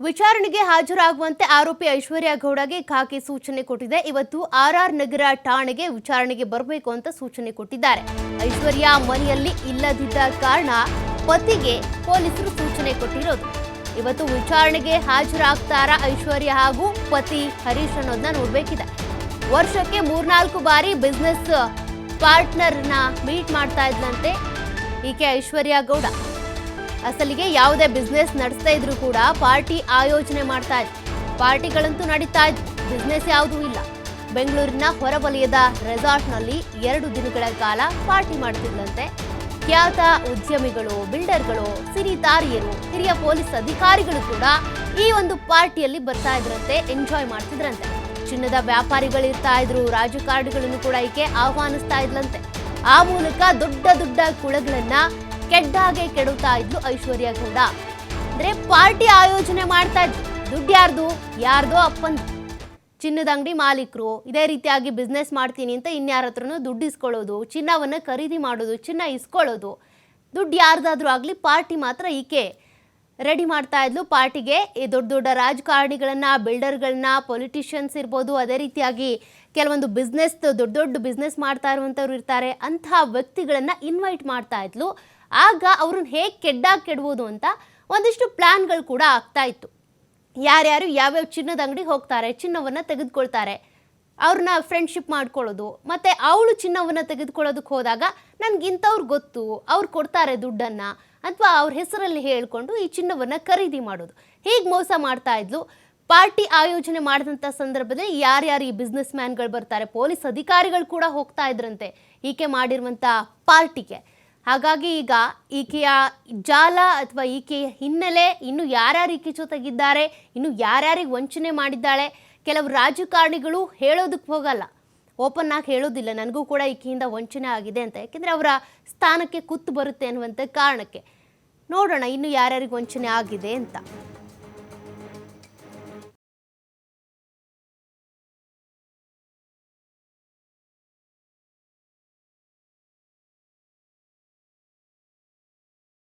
ವಿಚಾರಣೆಗೆ ಹಾಜರಾಗುವಂತೆ ಆರೋಪಿ ಐಶ್ವರ್ಯ ಗೌಡಗೆ ಖಾಕಿ ಸೂಚನೆ ಕೊಟ್ಟಿದೆ. ಇವತ್ತು ಆರ್ಆರ್ ನಗರ ಠಾಣೆಗೆ ವಿಚಾರಣೆಗೆ ಬರಬೇಕು ಅಂತ ಸೂಚನೆ ಕೊಟ್ಟಿದ್ದಾರೆ. ಐಶ್ವರ್ಯ ಮನೆಯಲ್ಲಿ ಇಲ್ಲದಿದ್ದ ಕಾರಣ ಪತಿಗೆ ಪೊಲೀಸರು ಸೂಚನೆ ಕೊಟ್ಟಿರೋದು. ಇವತ್ತು ವಿಚಾರಣೆಗೆ ಹಾಜರಾಗ್ತಾರಾ ಐಶ್ವರ್ಯ ಹಾಗೂ ಪತಿ ಹರೀಶ್ ಅನ್ನೋದನ್ನ ನೋಡ್ಬೇಕಿದೆ. ವರ್ಷಕ್ಕೆ 3-4 ಬಾರಿ ಬಿಸ್ನೆಸ್ ಪಾರ್ಟ್ನರ್ನ ಮೀಟ್ ಮಾಡ್ತಾ ಇದ್ದಂತೆ ಈಕೆ ಐಶ್ವರ್ಯ ಗೌಡ. ಅಸಲಿಗೆ ಯಾವುದೇ ಬಿಸ್ನೆಸ್ ನಡೆಸ್ತಾ ಇದ್ರು ಕೂಡ ಪಾರ್ಟಿ ಆಯೋಜನೆ ಮಾಡ್ತಾ ಇದ್ರು. ಪಾರ್ಟಿಗಳಂತೂ ನಡೀತಾ ಇದ್ರು, ಬಿಸ್ನೆಸ್ ಯಾವುದೂ ಇಲ್ಲ. ಬೆಂಗಳೂರಿನ ಹೊರವಲಯದ ರೆಸಾರ್ಟ್ನಲ್ಲಿ 2 ದಿನಗಳ ಕಾಲ ಪಾರ್ಟಿ ಮಾಡ್ತಿದ್ದಂತೆ. ಖ್ಯಾತ ಉದ್ಯಮಿಗಳು, ಬಿಲ್ಡರ್ಗಳು, ಸಿರಿತಾರಿಯರು, ಹಿರಿಯ ಪೊಲೀಸ್ ಅಧಿಕಾರಿಗಳು ಕೂಡ ಈ ಒಂದು ಪಾರ್ಟಿಯಲ್ಲಿ ಬರ್ತಾ ಇದ್ರಂತೆ, ಎಂಜಾಯ್ ಮಾಡ್ತಿದ್ರಂತೆ. ಚಿನ್ನದ ವ್ಯಾಪಾರಿಗಳು ಇರ್ತಾ ಇದ್ರು, ರಾಜಕಾರಣಿಗಳನ್ನು ಕೂಡ ಈಕೆ ಆಹ್ವಾನಿಸ್ತಾ ಇದ್ಲಂತೆ. ಆ ಮೂಲಕ ದೊಡ್ಡ ದೊಡ್ಡ ಕುಳಗಳನ್ನ ಕೆಡ್ಡಾಗೆ ಕೆಡುತ್ತಾ ಇದ್ಲು ಐಶ್ವರ್ಯ ಗೌಡ. ಅಂದ್ರೆ ಪಾರ್ಟಿ ಆಯೋಜನೆ ಮಾಡ್ತಾ ಇದ್ರು. ದುಡ್ಡು ಯಾರ್ದೋ ಅಪ್ಪಂದು. ಚಿನ್ನದ ಅಂಗಡಿ ಮಾಲೀಕರು ಇದೇ ರೀತಿಯಾಗಿ ಬಿಸ್ನೆಸ್ ಮಾಡ್ತೀನಿ ಅಂತ ಇನ್ಯಾರ ಹತ್ರನೂ ದುಡ್ಡು ಇಸ್ಕೊಳ್ಳೋದು, ಚಿನ್ನವನ್ನ ಖರೀದಿ ಮಾಡೋದು, ಚಿನ್ನ ಇಸ್ಕೊಳ್ಳೋದು. ದುಡ್ಡು ಯಾರ್ದಾದ್ರೂ ಆಗ್ಲಿ, ಪಾರ್ಟಿ ಮಾತ್ರ ಈಕೆ ರೆಡಿ ಮಾಡ್ತಾ ಇದ್ಲು. ಪಾರ್ಟಿಗೆ ಈ ದೊಡ್ಡ ದೊಡ್ಡ ರಾಜಕಾರಣಿಗಳನ್ನ, ಬಿಲ್ಡರ್ಗಳನ್ನ, ಪೊಲಿಟಿಷಿಯನ್ಸ್ ಇರ್ಬೋದು, ಅದೇ ರೀತಿಯಾಗಿ ಕೆಲವೊಂದು ಬಿಸ್ನೆಸ್ ದೊಡ್ಡ ಬಿಸ್ನೆಸ್ ಮಾಡ್ತಾ ಇರುವಂಥವ್ರು ಇರ್ತಾರೆ, ಅಂತಹ ವ್ಯಕ್ತಿಗಳನ್ನ ಇನ್ವೈಟ್ ಮಾಡ್ತಾ ಇದ್ಲು. ಆಗ ಅವ್ರನ್ನ ಹೇಗೆ ಕೆಡ್ಡಾಗಿ ಕೆಡ್ಬೋದು ಅಂತ ಒಂದಿಷ್ಟು ಪ್ಲಾನ್ಗಳು ಕೂಡ ಆಗ್ತಾ ಇತ್ತು. ಯಾರ್ಯಾರು ಯಾವ್ಯಾವ ಚಿನ್ನದ ಅಂಗಡಿಗೆ ಹೋಗ್ತಾರೆ, ಚಿನ್ನವನ್ನು ತೆಗೆದುಕೊಳ್ತಾರೆ, ಅವ್ರನ್ನ ಫ್ರೆಂಡ್ಶಿಪ್ ಮಾಡ್ಕೊಳ್ಳೋದು. ಮತ್ತು ಅವಳು ಚಿನ್ನವನ್ನು ತೆಗೆದುಕೊಳ್ಳೋದಕ್ಕೆ ಹೋದಾಗ ನನಗಿಂಥವ್ರು ಗೊತ್ತು, ಅವ್ರು ಕೊಡ್ತಾರೆ ದುಡ್ಡನ್ನು, ಅಥವಾ ಅವ್ರ ಹೆಸರಲ್ಲಿ ಹೇಳ್ಕೊಂಡು ಈ ಚಿನ್ನವನ್ನು ಖರೀದಿ ಮಾಡೋದು. ಹೀಗೆ ಮೋಸ ಮಾಡ್ತಾ ಇದ್ಲು. ಪಾರ್ಟಿ ಆಯೋಜನೆ ಮಾಡಿದಂಥ ಸಂದರ್ಭದಲ್ಲಿ ಯಾರ್ಯಾರು ಈ ಬಿಸ್ನೆಸ್ ಮ್ಯಾನ್ಗಳು ಬರ್ತಾರೆ, ಪೊಲೀಸ್ ಅಧಿಕಾರಿಗಳು ಕೂಡ ಹೋಗ್ತಾ ಇದ್ರಂತೆ ಈಕೆ ಮಾಡಿರುವಂಥ ಪಾರ್ಟಿಗೆ. ಹಾಗಾಗಿ ಈಗ ಈಕೆಯ ಜಾಲ ಅಥವಾ ಈಕೆಯ ಹಿನ್ನೆಲೆ, ಇನ್ನು ಯಾರ್ಯಾರು ಈಕೆ ಜೊತೆಗಿದ್ದಾರೆ, ಇನ್ನು ಯಾರ್ಯಾರಿಗೆ ವಂಚನೆ ಮಾಡಿದ್ದಾಳೆ, ಕೆಲವು ರಾಜಕಾರಣಿಗಳು ಹೇಳೋದಕ್ಕೆ ಹೋಗಲ್ಲ, ಓಪನ್ ಆಗಿ ಹೇಳೋದಿಲ್ಲ ನನಗೂ ಕೂಡ ಈಕೆಯಿಂದ ವಂಚನೆ ಆಗಿದೆ ಅಂತ. ಯಾಕೆಂದರೆ ಅವರ ಸ್ಥಾನಕ್ಕೆ ಕುತ್ತು ಬರುತ್ತೆ ಅನ್ನುವಂಥ ಕಾರಣಕ್ಕೆ. ನೋಡೋಣ ಇನ್ನು ಯಾರ್ಯಾರಿಗೆ ವಂಚನೆ ಆಗಿದೆ ಅಂತ.